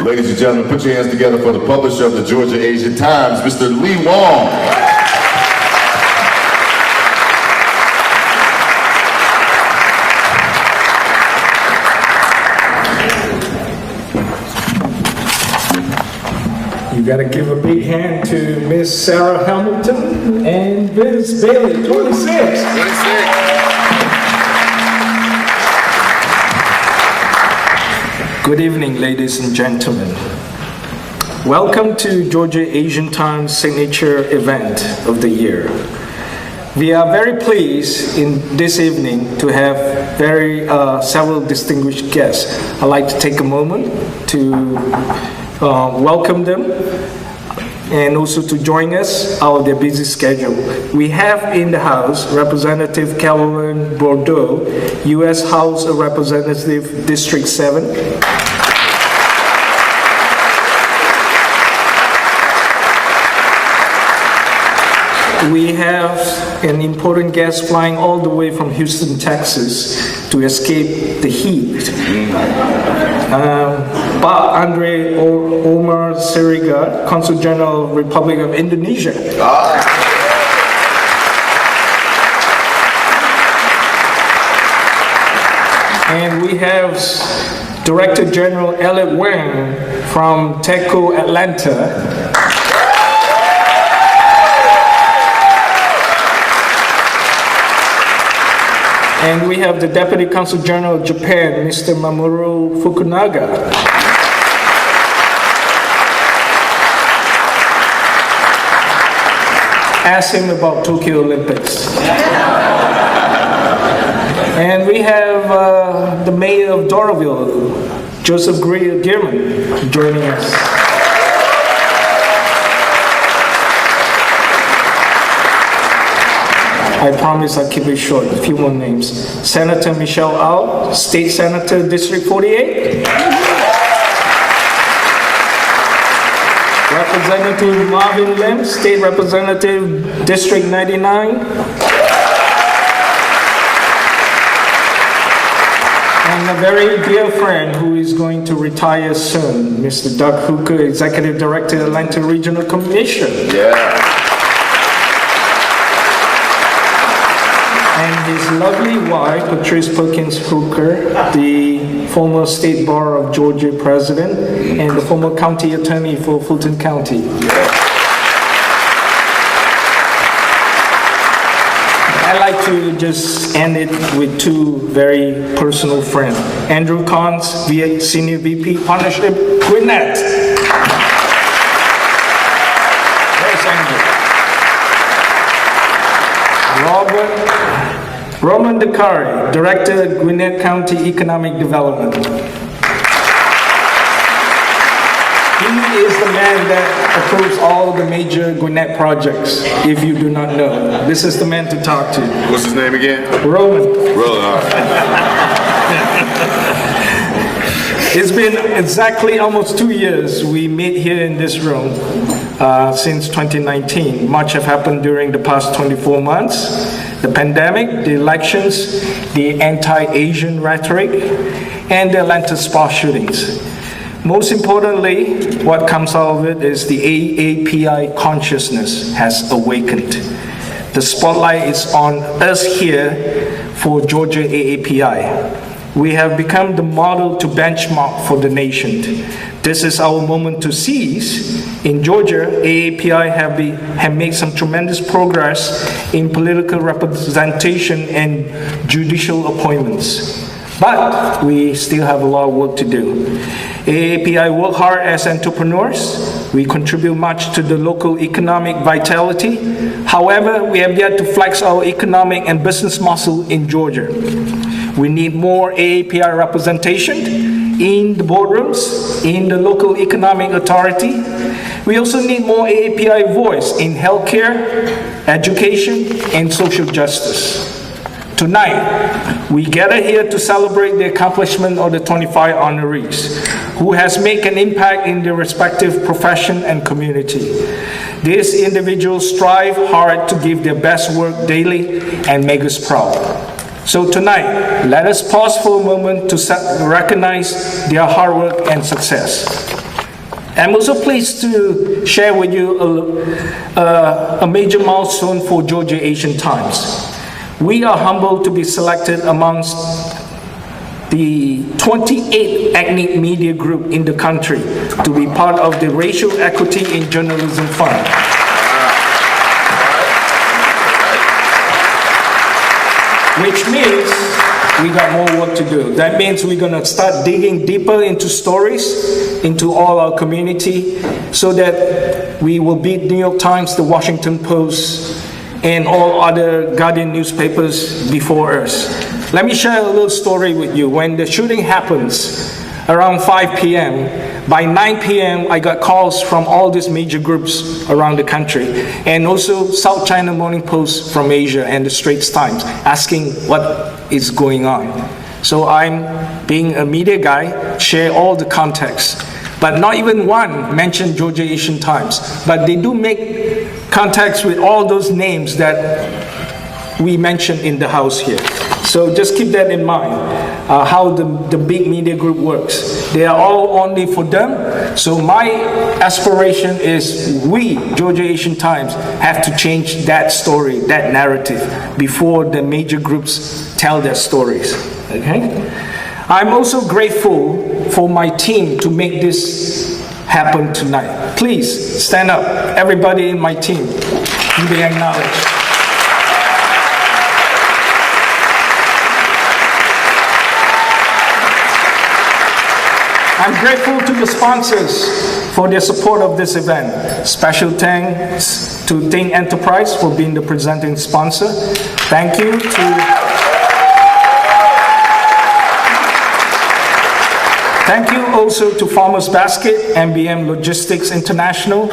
Ladies and gentlemen, put your hands together for the publisher of the Georgia Asian Times, Mr. Wong. You got to give a big hand to Miss Sarah Hamilton and Vince Bailey, 26. Good evening, ladies and gentlemen. Welcome to Georgia Asian Times signature event of the year. We are very pleased in this evening to have several distinguished guests. I'd like to take a moment to welcome them and also to join us out of their busy schedule. We have in the House Representative Caroline Bordeaux, U.S. House of Representatives, District 7. We have an important guest flying all the way from Houston, Texas to escape the heat. Pak Andre Omar Siregar, Consul General, Republic of Indonesia. And we have Director General Elliot Wong from TECO Atlanta. And we have the Deputy Consul General of Japan, Mr. Mamoru Fukunaga. Ask him about Tokyo Olympics. And we have the Mayor of Doraville, Joseph Gearman, joining us. I promise I'll keep it short. A few more names. Senator Michelle Au, State Senator, District 48. Representative Marvin Lim, State Representative, District 99. And a very dear friend who is going to retire soon, Mr. Doug Hooker, Executive Director, Atlanta Regional Commission. Yeah. And his lovely wife, Patrice Perkins Hooker, the former State Bar of Georgia President and the former County Attorney for Fulton County. I'd like to just end it with two very personal friends. Andrew Kahns, Senior VP, Partnership, Gwinnett. There's Andrew. Roman Dakari, Director, Gwinnett County Economic Development. He is the man that approves all of the major Gwinnett projects, if you do not know. This is the man to talk to. What's his name again? Roman. Roman, all right. It's been exactly almost 2 years we meet here in this room since 2019. Much have happened during the past 24 months. The pandemic, the elections, the anti-Asian rhetoric, and the Atlanta spa shootings. Most importantly, what comes out of it is the AAPI consciousness has awakened. The spotlight is on us here for Georgia AAPI. We have become the model to benchmark for the nation. This is our moment to seize. In Georgia, AAPI have made some tremendous progress in political representation and judicial appointments. But we still have a lot of work to do. AAPI work hard as entrepreneurs. We contribute much to the local economic vitality. However, we have yet to flex our economic and business muscle in Georgia. We need more AAPI representation in the boardrooms, in the local economic authority. We also need more AAPI voice in healthcare, education, and social justice. Tonight, we gather here to celebrate the accomplishment of the 25 honorees who has made an impact in their respective profession and community. These individuals strive hard to give their best work daily and make us proud. So tonight, let us pause for a moment to recognize their hard work and success. I'm also pleased to share with you a major milestone for Georgia Asian Times. We are humbled to be selected amongst the 28th ethnic media group in the country to be part of the Racial Equity in Journalism Fund. Which means we got more work to do. That means we're gonna start digging deeper into stories, into all our community, so that we will beat New York Times, the Washington Post, and all other Guardian newspapers before us. Let me share a little story with you. When the shooting happens around 5 p.m., by 9 p.m. I got calls from all these major groups around the country, and also South China Morning Post from Asia and the Straits Times asking what is going on. So I'm, being a media guy, share all the context. But not even one mentioned Georgia Asian Times. But they do make contacts with all those names that we mentioned in the house here. So just keep that in mind, how the big media group works. They are all only for them. So my aspiration is we, Georgia Asian Times, have to change that story, that narrative, before the major groups tell their stories, okay? I'm also grateful for my team to make this happen tonight. Please stand up, everybody in my team, to be acknowledged. I'm grateful to the sponsors for their support of this event. Special thanks to Think Enterprise for being the presenting sponsor. Thank you also to Farmers Basket, MBM Logistics International.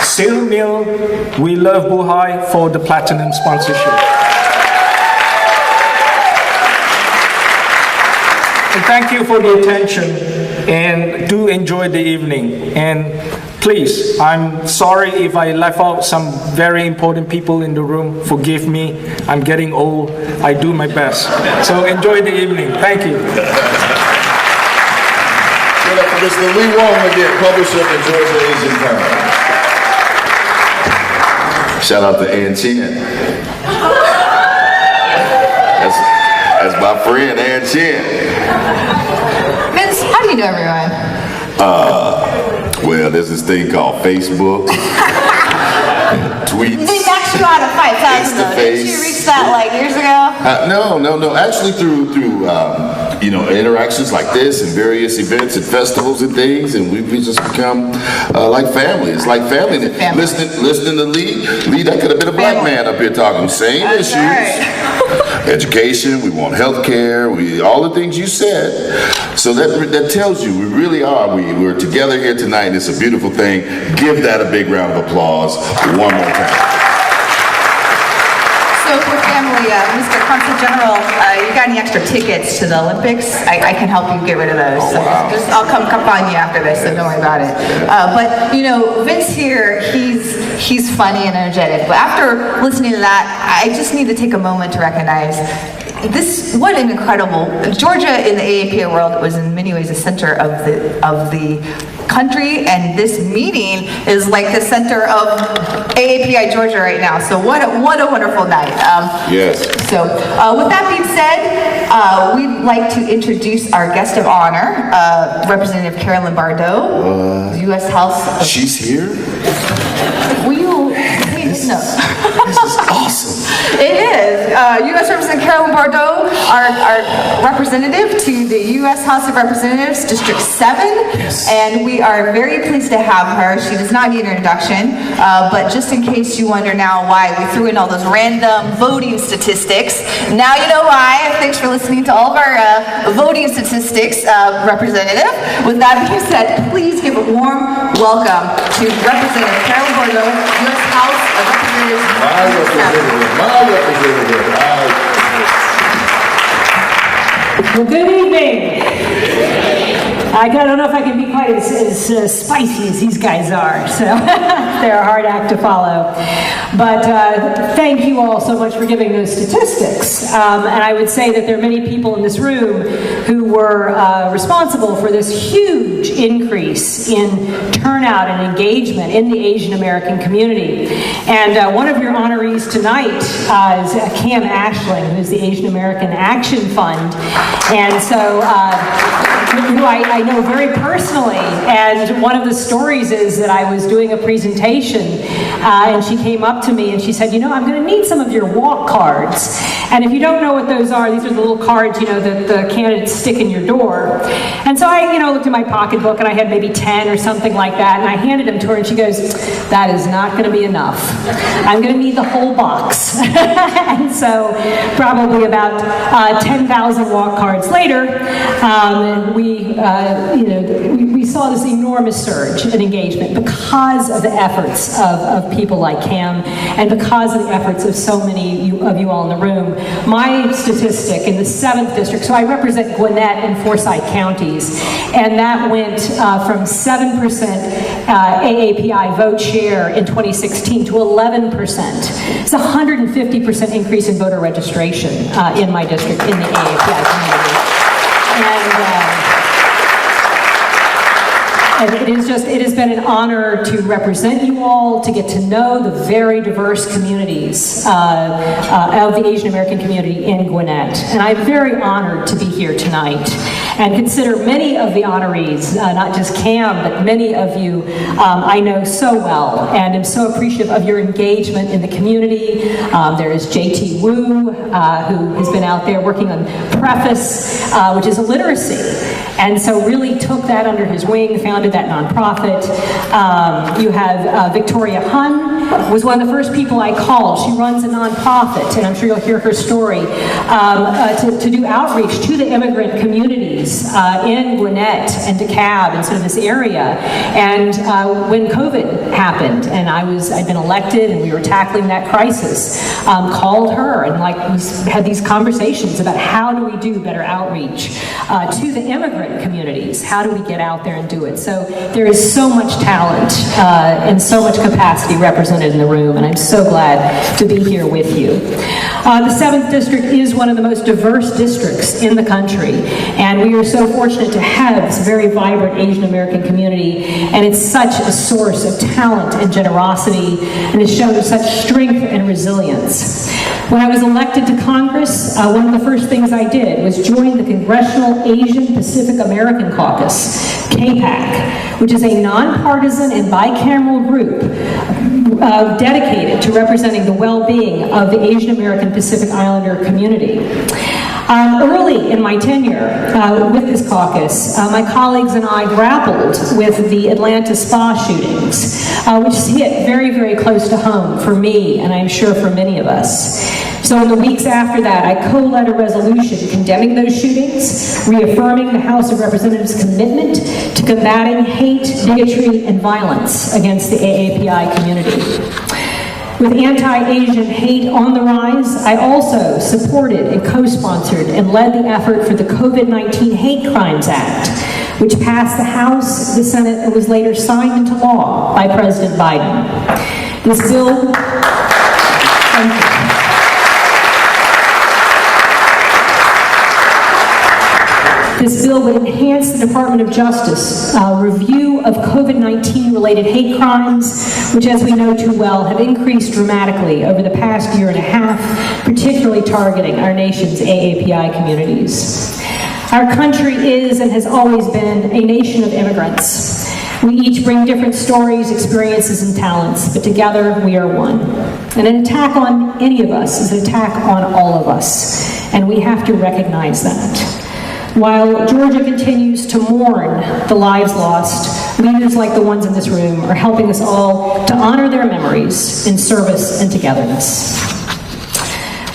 Seal Mill, We Love Buhai for the platinum sponsorship. And thank you for the attention, and do enjoy the evening. And please, I'm sorry if I left out some very important people in the room. Forgive me, I'm getting old. I do my best. So enjoy the evening. Thank you. Give it up for Mr. Lee Wong again, publisher of the Georgia Asian Times. Shout out to Ann Chen. That's my friend, Ann Chen. Vince, how do you know everyone? Well, there's this thing called Facebook, tweets. They maxed you out at 5,000 though. Didn't you reach that like years ago? No. Actually, through interactions like this and various events and festivals and things, and we've just become like family. It's like family. Listening to Lee, that could have been a black man up here talking same issues. Right. Education, we want health care, all the things you said. So that tells you we really are. We're together here tonight, and it's a beautiful thing. Give that a big round of applause one more time. So for family, Mr. Consul General, you got any extra tickets to the Olympics? I can help you get rid of those. So wow. I'll come on you after this, so don't worry about it. But you know, Vince here, he's funny and energetic. But after listening to that, I just need to take a moment to recognize what an incredible, Georgia in the AAPI world was in many ways the center of the country, and this meeting is like the center of AAPI Georgia right now. So what a wonderful night. Yes. So with that being said, we'd like to introduce our guest of honor, Representative Carolyn Bardot, U.S. House. She's here? Will you? No. This is awesome. It is. U.S. Representative Carolyn Bardot, our representative to the U.S. House of Representatives, District 7. Yes. And we are very pleased to have her. She does not need an introduction, but just in case you wonder now why we threw in all those random voting statistics, now you know why. Thanks for listening to all of our voting statistics, Representative. With that being said, please give a warm welcome to Representative Carolyn Bardot, U.S. House of Representatives. My representative. Well, good evening. I don't know if I can be quite as spicy as these guys are, so they're a hard act to follow. But thank you all so much for giving those statistics. And I would say that there are many people in this room who were responsible for this huge increase in turnout and engagement in the Asian American community. And one of your honorees tonight is Cam Ashling, who's the Asian American Action Fund. And so, who I know very personally, and one of the stories is that I was doing a presentation and she came up to me and she said, you know, I'm going to need some of your walk cards. And if you don't know what those are, these are the little cards, you know, that the candidates stick in your door. And so I, you know, looked in my pocketbook and I had maybe 10 or something like that, and I handed them to her and she goes, that is not going to be enough. I'm going to need the whole box. And so probably about 10,000 walk cards later, we saw this enormous surge in engagement because of the efforts of people like Cam and because of the efforts of so many of you all in the room. My statistic in the 7th district, so I represent Gwinnett and Forsyth counties, and that went from 7% AAPI vote share in 2016 to 11%. It's a 150% increase in voter registration in my district in the AAPI community. And it has been an honor to represent you all, to get to know the very diverse communities of the Asian American community in Gwinnett. And I'm very honored to be here tonight and consider many of the honorees, not just Cam, but many of you I know so well, and am so appreciative of your engagement in the community. There is JT Wu, who has been out there working on Preface, which is a literacy, and so really took that under his wing, founded that nonprofit. You have Victoria Hun, was one of the first people I called. She runs a nonprofit, and I'm sure you'll hear her story, to do outreach to the immigrant communities in Gwinnett and DeKalb and sort of this area. And when COVID happened, and I'd been elected, and we were tackling that crisis, called her, and we had these conversations about how do we do better outreach to the immigrant communities. How do we get out there and do it? So there is so much talent and so much capacity represented in the room, and I'm so glad to be here with you. The 7th district is one of the most diverse districts in the country, and we are so fortunate to have this very vibrant Asian American community, and it's such a source of talent and generosity, and it's shown such strength and resilience. When I was elected to Congress, one of the first things I did was join the Congressional Asian Pacific American Caucus, CAPAC, which is a nonpartisan and bicameral group dedicated to representing the well-being of the Asian American Pacific Islander community. Early in my tenure with this caucus, my colleagues and I grappled with the Atlanta spa shootings, which hit very, very close to home for me, and I'm sure for many of us. So in the weeks after that, I co-led a resolution condemning those shootings, reaffirming the House of Representatives' commitment to combating hate, bigotry, and violence against the AAPI community. With anti-Asian hate on the rise, I also supported and co-sponsored and led the effort for the COVID-19 Hate Crimes Act, which passed the House, the Senate, and was later signed into law by President Biden. This bill... This bill would enhance the Department of Justice review of COVID-19 related hate crimes, which, as we know too well, have increased dramatically over the past year and a half, particularly targeting our nation's AAPI communities. Our country is and has always been a nation of immigrants. We each bring different stories, experiences, and talents, but together we are one. And an attack on any of us is an attack on all of us, and we have to recognize that. While Georgia continues to mourn the lives lost, leaders like the ones in this room are helping us all to honor their memories in service and togetherness.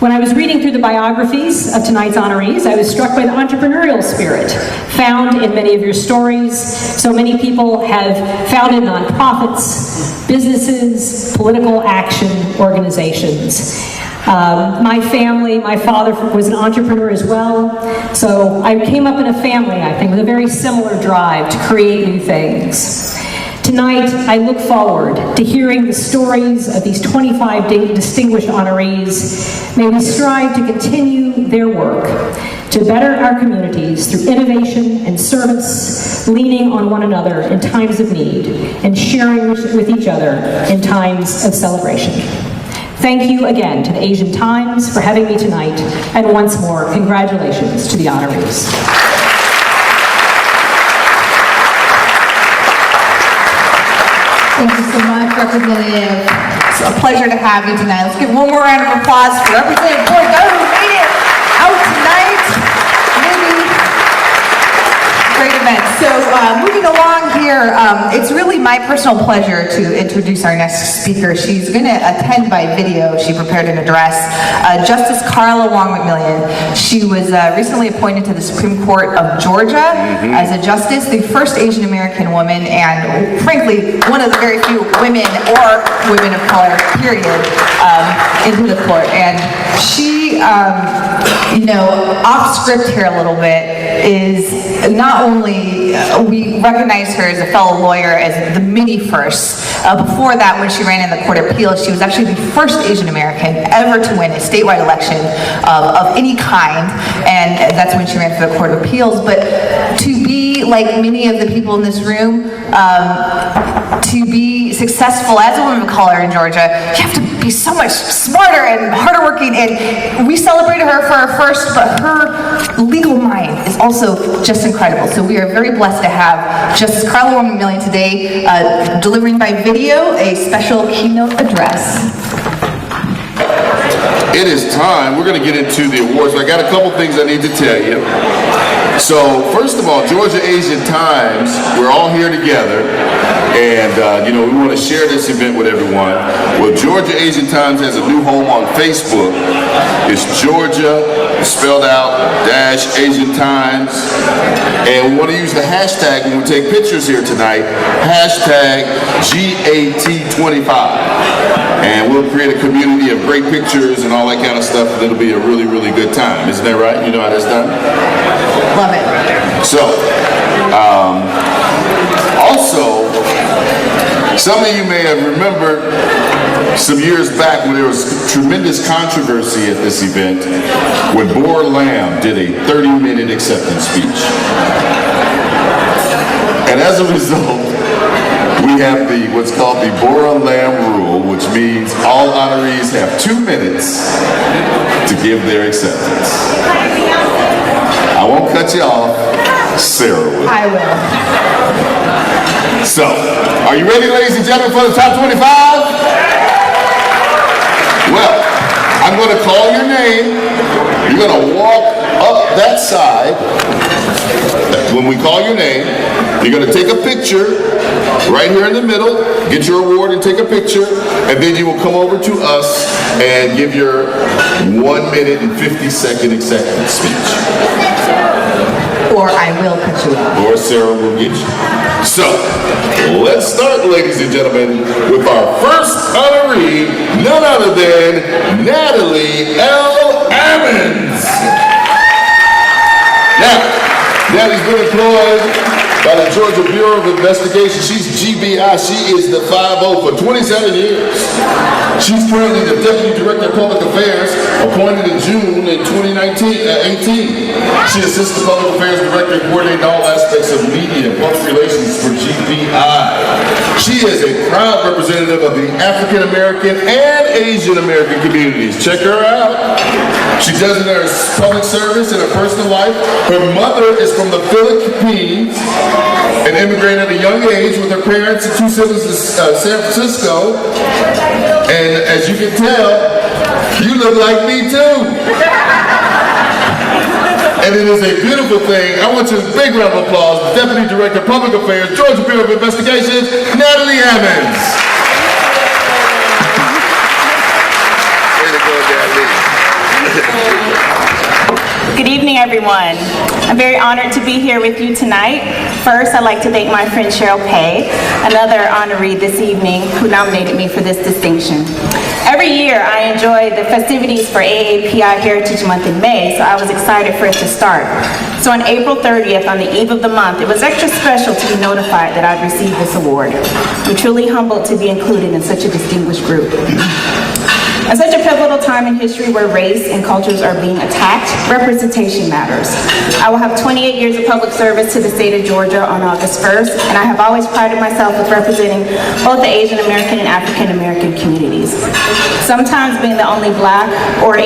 When I was reading through the biographies of tonight's honorees, I was struck by the entrepreneurial spirit found in many of your stories. So many people have founded nonprofits, businesses, political action organizations. My family, my father was an entrepreneur as well, so I came up in a family, I think, with a very similar drive to create new things. Tonight, I look forward to hearing the stories of these 25 distinguished honorees. May we strive to continue their work to better our communities through innovation and service, leaning on one another in times of need, and sharing with each other in times of celebration. Thank you again to the Asian Times for having me tonight, and once more, congratulations to the honorees. Thank you so much, Representative. It's a pleasure to have you tonight. Let's give one more round of applause for Representative Boyd. Who made it out tonight. Great event. So moving along here, it's really my personal pleasure to introduce our next speaker. She's going to attend by video. She prepared an address. Justice Carla Wong Mcmillian. She was recently appointed to the Supreme Court of Georgia as a justice, the first Asian American woman, and frankly, one of the very few women or women of color, period, into the court. And she, off script here a little bit, is not only, we recognize her as a fellow lawyer as the mini first. Before that, when she ran in the Court of Appeals, she was actually the first Asian American ever to win a statewide election of any kind, and that's when she ran for the Court of Appeals. But to be, like many of the people in this room, to be successful as a woman of color in Georgia, you have to be so much smarter and harder working, and we celebrated her for her first, but her legal mind is also just incredible. So we are very blessed to have Justice Carla Wong Mcmillian today, delivering by video a special keynote address. It is time. We're going to get into the awards. I got a couple things I need to tell you. So, first of all, Georgia Asian Times, we're all here together, and we want to share this event with everyone. Well, Georgia Asian Times has a new home on Facebook. It's Georgia, spelled out, -Asian Times, and we want to use the hashtag when we take pictures here tonight, hashtag GAT25. And we'll create a community of great pictures and all that kind of stuff, and it'll be a really, really good time. Isn't that right? You know how that's done? Love it. So, also, some of you may have remembered some years back when there was tremendous controversy at this event when Bora Lamb did a 30-minute acceptance speech. And as a result, we have what's called the Bora Lamb rule, which means all honorees have 2 minutes to give their acceptance. I won't cut you off. Sarah will. I will. So, are you ready, ladies and gentlemen, for the top 25? Well, I'm going to call your name. You're going to walk up that side. When we call your name, you're going to take a picture right here in the middle, get your award and take a picture, and then you will come over to us and give your 1 minute and 50-second acceptance speech. Or I will cut you off. Or Sarah will get you. So, let's start, ladies and gentlemen, with our first honoree, none other than Natalie L Evans. Now, Natalie's been employed by the Georgia Bureau of Investigation. She's GBI. She is the 5-0 for 27 years. She's currently the Deputy Director of Public Affairs, appointed in June in 2018. She assists the Public Affairs Director in coordinating all aspects of media and public relations for GBI. She is a proud representative of the African American and Asian American communities. Check her out. She does it in her public service and her personal life. Her mother is from the Philippines and immigrated at a young age with her parents and 2 siblings in San Francisco. And as you can tell, you look like me too. And it is a beautiful thing. I want you a big round of applause. Deputy Director of Public Affairs, Georgia Bureau of Investigation, Natalie Evans. Way to go, Natalie. Good evening, everyone. I'm very honored to be here with you tonight. First, I'd like to thank my friend Cheryl Pay, another honoree this evening, who nominated me for this distinction. Every year, I enjoy the festivities for AAPI Heritage Month in May, so I was excited for it to start. So on April 30th, on the eve of the month, it was extra special to be notified that I'd received this award. I'm truly humbled to be included in such a distinguished group. At such a pivotal time in history where race and cultures are being attacked, representation matters. I will have 28 years of public service to the state of Georgia on August 1st, and I have always prided myself with representing both the Asian American and African American communities. Sometimes being the only Black or